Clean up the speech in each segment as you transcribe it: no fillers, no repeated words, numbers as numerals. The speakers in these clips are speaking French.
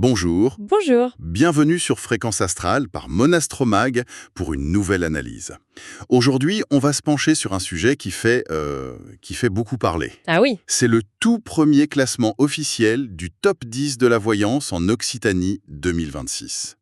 Bonjour, Bonjour. bienvenue sur Fréquence Astrale par Monastromag pour une nouvelle analyse. Aujourd'hui, on va se pencher sur un sujet qui fait beaucoup parler. Ah oui, C'est le tout premier classement officiel du top 10 de la voyance en Occitanie 2026.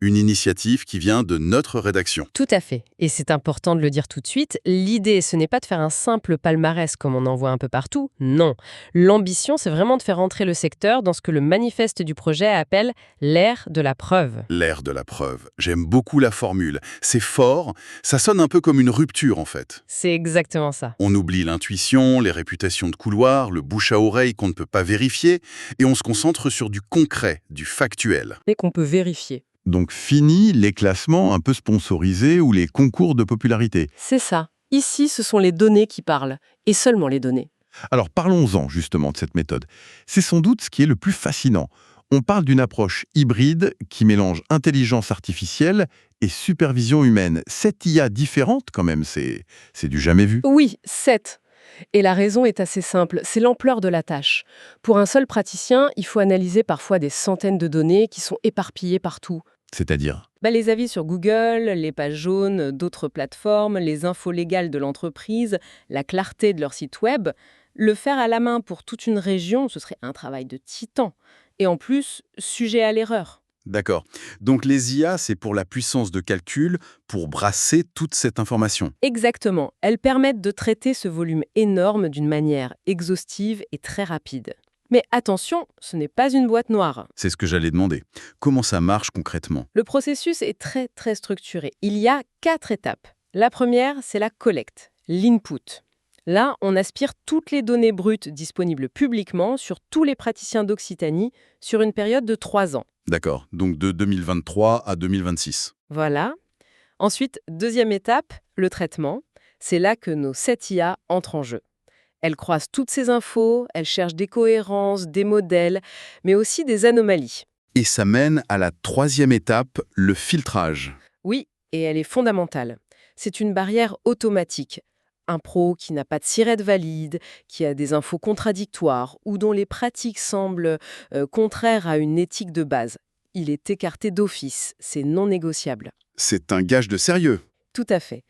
Une initiative qui vient de notre rédaction. tout à fait. Et c'est important de le dire tout de suite, l'idée, ce n'est pas de faire un simple palmarès comme on en voit un peu partout, non. L'ambition, c'est vraiment de faire entrer le secteur dans ce que le manifeste du projet appelle l'ère de la preuve. L'ère de la preuve. J'aime beaucoup la formule. C'est fort, ça sonne un peu comme une rupture en fait. C'est exactement ça. On oublie l'intuition, les réputations de couloir, le bouche à oreille qu'on ne peut pas vérifier, et on se concentre sur du concret, du factuel. Et qu'on peut vérifier. Donc fini les classements un peu sponsorisés ou les concours de popularité. C'est ça. Ici, ce sont les données qui parlent, et seulement les données. Alors parlons-en justement de cette méthode. C'est sans doute ce qui est le plus fascinant. On parle d'une approche hybride qui mélange intelligence artificielle et supervision humaine. Cette IA différente quand même, c'est du jamais vu. Oui, 7. Et la raison est assez simple, c'est l'ampleur de la tâche. Pour un seul praticien, il faut analyser parfois des centaines de données qui sont éparpillées partout. C'est-à-dire, Les avis sur Google, les pages jaunes d'autres plateformes, les infos légales de l'entreprise, la clarté de leur site web, le faire à la main pour toute une région, ce serait un travail de titan. Et en plus, sujet à l'erreur. D'accord. Donc les IA, c'est pour la puissance de calcul, pour brasser toute cette information. Exactement, elles permettent de traiter ce volume énorme d'une manière exhaustive et très rapide. Mais attention, ce n'est pas une boîte noire. C'est ce que j'allais demander. Comment ça marche concrètement? Le processus est très structuré. Il y a 4 étapes. La première, c'est la collecte, l'input. Là, on aspire toutes les données brutes disponibles publiquement sur tous les praticiens d'Occitanie sur une période de 3 ans. D'accord. Donc de 2023 à 2026. Voilà. Ensuite, deuxième étape, le traitement. C'est là que nos 7 IA entrent en jeu. Elles croisent toutes ces infos, elles cherchent des cohérences, des modèles, mais aussi des anomalies. Et ça mène à la troisième étape, le filtrage. Oui, et elle est fondamentale. C'est une barrière automatique. Un pro qui n'a pas de SIRET valide, qui a des infos contradictoires ou dont les pratiques semblent contraires à une éthique de base. Il est écarté d'office, c'est non négociable. C'est un gage de sérieux. Tout à fait.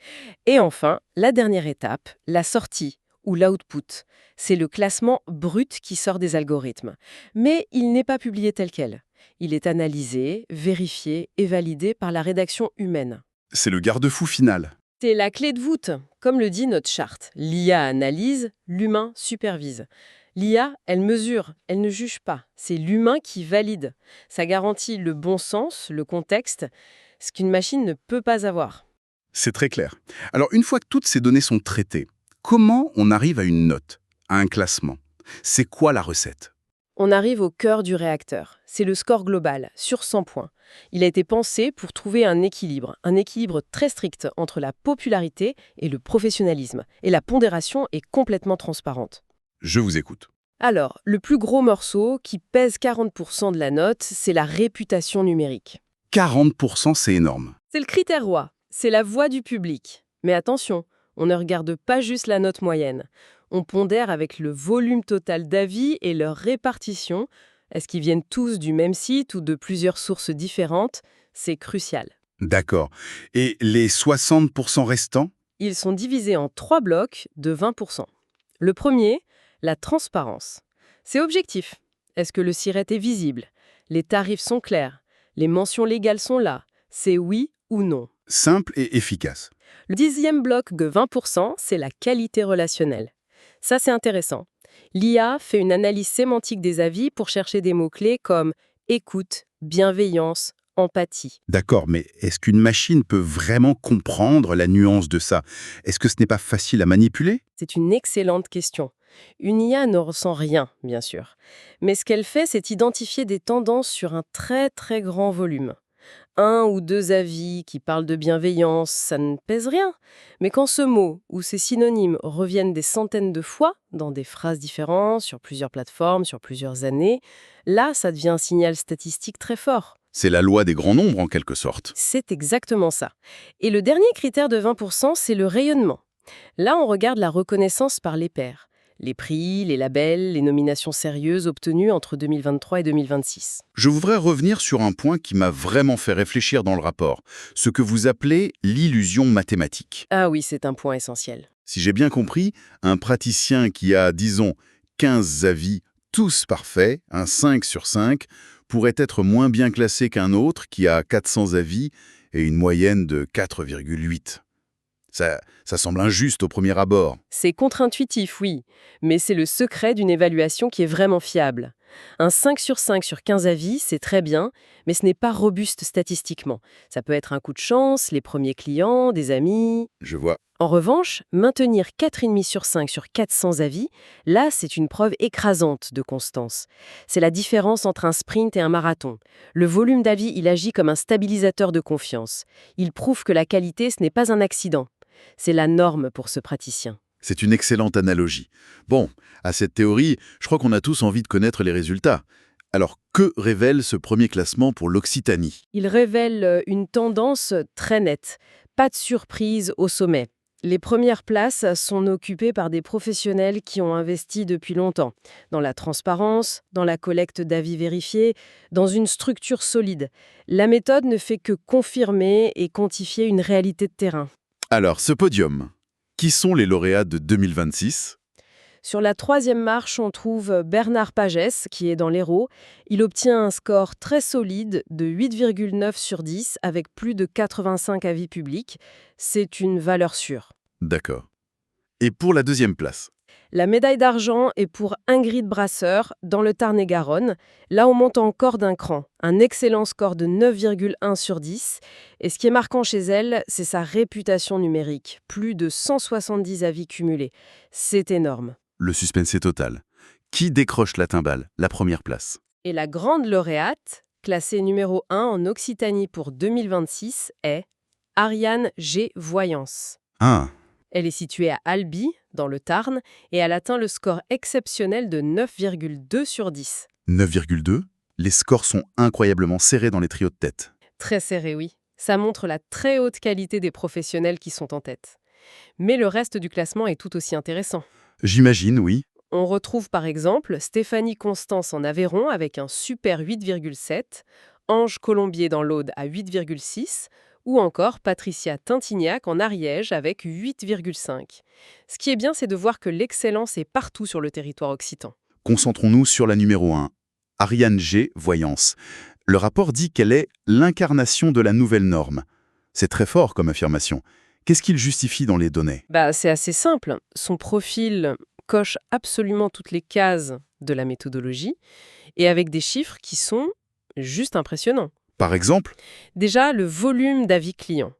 Et enfin, la dernière étape, la sortie ou l'output. C'est le classement brut qui sort des algorithmes. Mais il n'est pas publié tel quel. Il est analysé, vérifié et validé par la rédaction humaine. C'est le garde-fou final. C'est la clé de voûte, comme le dit notre charte. L'IA analyse, l'humain supervise. L'IA, elle mesure, elle ne juge pas. C'est l'humain qui valide. Ça garantit le bon sens, le contexte, ce qu'une machine ne peut pas avoir. C'est très clair. Alors une fois que toutes ces données sont traitées, comment on arrive à une note, à un classement? C'est quoi la recette? On arrive au cœur du réacteur. C'est le score global, sur 100 points. Il a été pensé pour trouver un équilibre très strict entre la popularité et le professionnalisme. Et la pondération est complètement transparente. Je vous écoute. Alors, le plus gros morceau, qui pèse 40% de la note, c'est la réputation numérique. 40%, c'est énorme. C'est le critère roi, c'est la voix du public. Mais attention, on ne regarde pas juste la note moyenne. On pondère avec le volume total d'avis et leur répartition. Est-ce qu'ils viennent tous du même site ou de plusieurs sources différentes? C'est crucial. D'accord. Et les 60% restants? Ils sont divisés en 3 blocs de 20%. Le premier, la transparence. C'est objectif. Est-ce que le SIRET est visible? Les tarifs sont clairs? Les mentions légales sont là? C'est oui ou non? Simple et efficace. Le 10e bloc de 20%, c'est la qualité relationnelle. Ça, c'est intéressant. L'IA fait une analyse sémantique des avis pour chercher des mots-clés comme écoute, bienveillance, empathie. D'accord, mais est-ce qu'une machine peut vraiment comprendre la nuance de ça? Est-ce que ce n'est pas facile à manipuler? C'est une excellente question. Une IA ne ressent rien, bien sûr. Mais ce qu'elle fait, c'est identifier des tendances sur un très grand volume. 1 ou 2 avis qui parlent de bienveillance, ça ne pèse rien. Mais quand ce mot ou ces synonymes reviennent des centaines de fois, dans des phrases différentes, sur plusieurs plateformes, sur plusieurs années, là, ça devient un signal statistique très fort. C'est la loi des grands nombres en quelque sorte. C'est exactement ça. Et le dernier critère de 20%, c'est le rayonnement. Là, on regarde la reconnaissance par les pairs. Les prix, les labels, les nominations sérieuses obtenues entre 2023 et 2026. Je voudrais revenir sur un point qui m'a vraiment fait réfléchir dans le rapport, ce que vous appelez l'illusion mathématique. Ah oui, c'est un point essentiel. Si j'ai bien compris, un praticien qui a, disons, 15 avis, tous parfaits, un 5 sur 5, pourrait être moins bien classé qu'un autre qui a 400 avis et une moyenne de 4,8. Ça semble injuste au premier abord. C'est contre-intuitif, oui, mais c'est le secret d'une évaluation qui est vraiment fiable. Un 5 sur 5 sur 15 avis, c'est très bien, mais ce n'est pas robuste statistiquement. Ça peut être un coup de chance, les premiers clients, des amis. Je vois. En revanche, maintenir 4,5 sur 5 sur 400 avis, là, c'est une preuve écrasante de constance. C'est la différence entre un sprint et un marathon. Le volume d'avis, il agit comme un stabilisateur de confiance. Il prouve que la qualité, ce n'est pas un accident. C'est la norme pour ce praticien. C'est une excellente analogie. Bon, à cette théorie, je crois qu'on a tous envie de connaître les résultats. Alors, que révèle ce premier classement pour l'Occitanie? Il révèle une tendance très nette. Pas de surprise au sommet. Les premières places sont occupées par des professionnels qui ont investi depuis longtemps, dans la transparence, dans la collecte d'avis vérifiés, dans une structure solide. La méthode ne fait que confirmer et quantifier une réalité de terrain. Alors, ce podium, qui sont les lauréats de 2026? Sur la troisième marche, on trouve Bernard Pagès, qui est dans l'Hérault. Il obtient un score très solide de 8,9 sur 10 avec plus de 85 avis publics. C'est une valeur sûre. D'accord. Et pour la deuxième place? La médaille d'argent est pour Ingrid Brasseur, dans le Tarn-et-Garonne. Là, on monte encore d'un cran. Un excellent score de 9,1 sur 10. Et ce qui est marquant chez elle, c'est sa réputation numérique. Plus de 170 avis cumulés. C'est énorme. Le suspense est total. Qui décroche la timbale, la première place? Et la grande lauréate, classée numéro 1 en Occitanie pour 2026, est Ariane G. Voyance. Ah, Elle est située à Albi, dans le Tarn, et elle atteint le score exceptionnel de 9,2 sur 10. 9,2? Les scores sont incroyablement serrés dans les trios de tête. Très serré, oui. Ça montre la très haute qualité des professionnels qui sont en tête. Mais le reste du classement est tout aussi intéressant. J'imagine, oui. On retrouve par exemple Stéphanie Constance en Aveyron avec un super 8,7, Ange Colombier dans l'Aude à 8,6, ou encore Patricia Tintignac en Ariège avec 8,5. Ce qui est bien, c'est de voir que l'excellence est partout sur le territoire occitan. Concentrons-nous sur la numéro 1, Ariane G. Voyance. Le rapport dit qu'elle est l'incarnation de la nouvelle norme. C'est très fort comme affirmation. Qu'est-ce qu'il justifie dans les données? C'est assez simple. Son profil coche absolument toutes les cases de la méthodologie et avec des chiffres qui sont juste impressionnants. Par exemple? Déjà, le volume d'avis clients.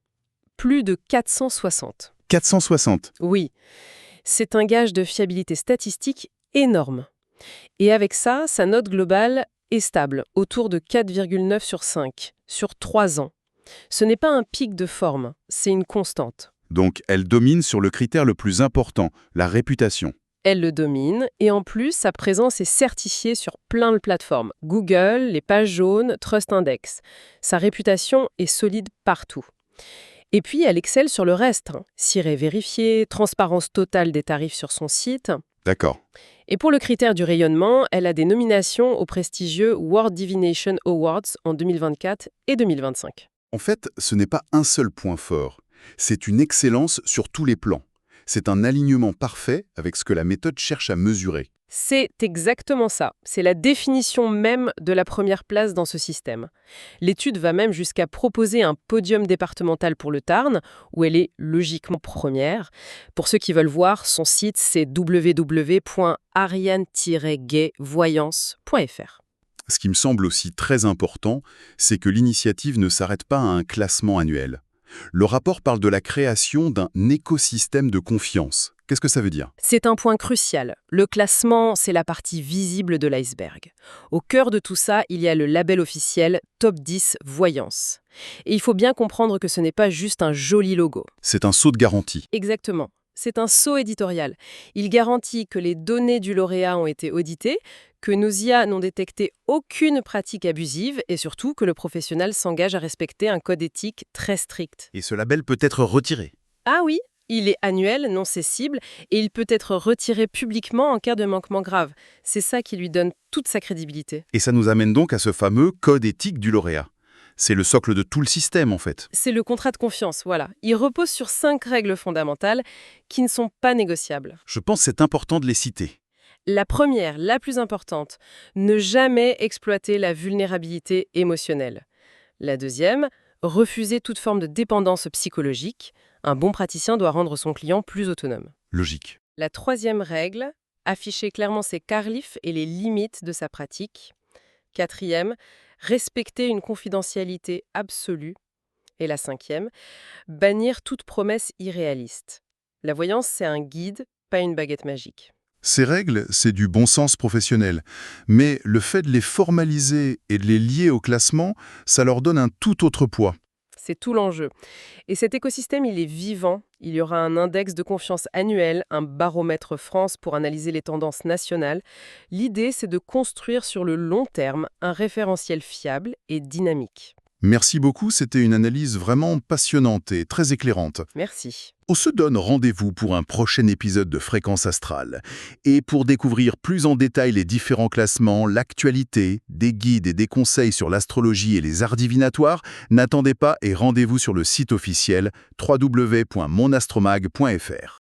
Plus de 460. 460. Oui, c'est un gage de fiabilité statistique énorme. Et avec ça, sa note globale est stable, autour de 4,9 sur 5, sur 3 ans. Ce n'est pas un pic de forme, c'est une constante. Donc, elle domine sur le critère le plus important, la réputation. Elle le domine, et en plus, sa présence est certifiée sur plein de plateformes. Google, les pages jaunes, Trust Index. Sa réputation est solide partout. Et puis, elle excelle sur le reste. Ciré vérifié, transparence totale des tarifs sur son site. D'accord. Et pour le critère du rayonnement, elle a des nominations au prestigieux World Divination Awards en 2024 et 2025. En fait, ce n'est pas un seul point fort. C'est une excellence sur tous les plans. C'est un alignement parfait avec ce que la méthode cherche à mesurer. C'est exactement ça. C'est la définition même de la première place dans ce système. L'étude va même jusqu'à proposer un podium départemental pour le Tarn, où elle est logiquement première. Pour ceux qui veulent voir, son site, c'est www.ariane-gayvoyance.fr. Ce qui me semble aussi très important, c'est que l'initiative ne s'arrête pas à un classement annuel. Le rapport parle de la création d'un écosystème de confiance. Qu'est-ce que ça veut dire? C'est un point crucial. Le classement, c'est la partie visible de l'iceberg. Au cœur de tout ça, il y a le label officiel Top 10 Voyance. Et il faut bien comprendre que ce n'est pas juste un joli logo. C'est un saut de garantie. Exactement. C'est un saut éditorial. Il garantit que les données du lauréat ont été auditées, que nos IA n'ont détecté aucune pratique abusive et surtout que le professionnel s'engage à respecter un code éthique très strict. Et ce label peut être retiré. Ah oui, Il est annuel, non cessible, et il peut être retiré publiquement en cas de manquement grave. C'est ça qui lui donne toute sa crédibilité. Et ça nous amène donc à ce fameux code éthique du lauréat. C'est le socle de tout le système, en fait. C'est le contrat de confiance, voilà. Il repose sur 5 règles fondamentales qui ne sont pas négociables. Je pense que c'est important de les citer. La première, la plus importante, ne jamais exploiter la vulnérabilité émotionnelle. La deuxième, refuser toute forme de dépendance psychologique. Un bon praticien doit rendre son client plus autonome. Logique. La troisième règle, afficher clairement ses carlifs et les limites de sa pratique. Quatrième, respecter une confidentialité absolue. Et la cinquième, bannir toute promesse irréaliste. La voyance, c'est un guide, pas une baguette magique. Ces règles, c'est du bon sens professionnel. Mais le fait de les formaliser et de les lier au classement, ça leur donne un tout autre poids. C'est tout l'enjeu. Et cet écosystème, il est vivant. Il y aura un index de confiance annuel, un baromètre France pour analyser les tendances nationales. L'idée, c'est de construire sur le long terme un référentiel fiable et dynamique. Merci beaucoup, c'était une analyse vraiment passionnante et très éclairante. Merci. On se donne rendez-vous pour un prochain épisode de Fréquence Astrale. Et pour découvrir plus en détail les différents classements, l'actualité, des guides et des conseils sur l'astrologie et les arts divinatoires, n'attendez pas et rendez-vous sur le site officiel www.monastromag.fr.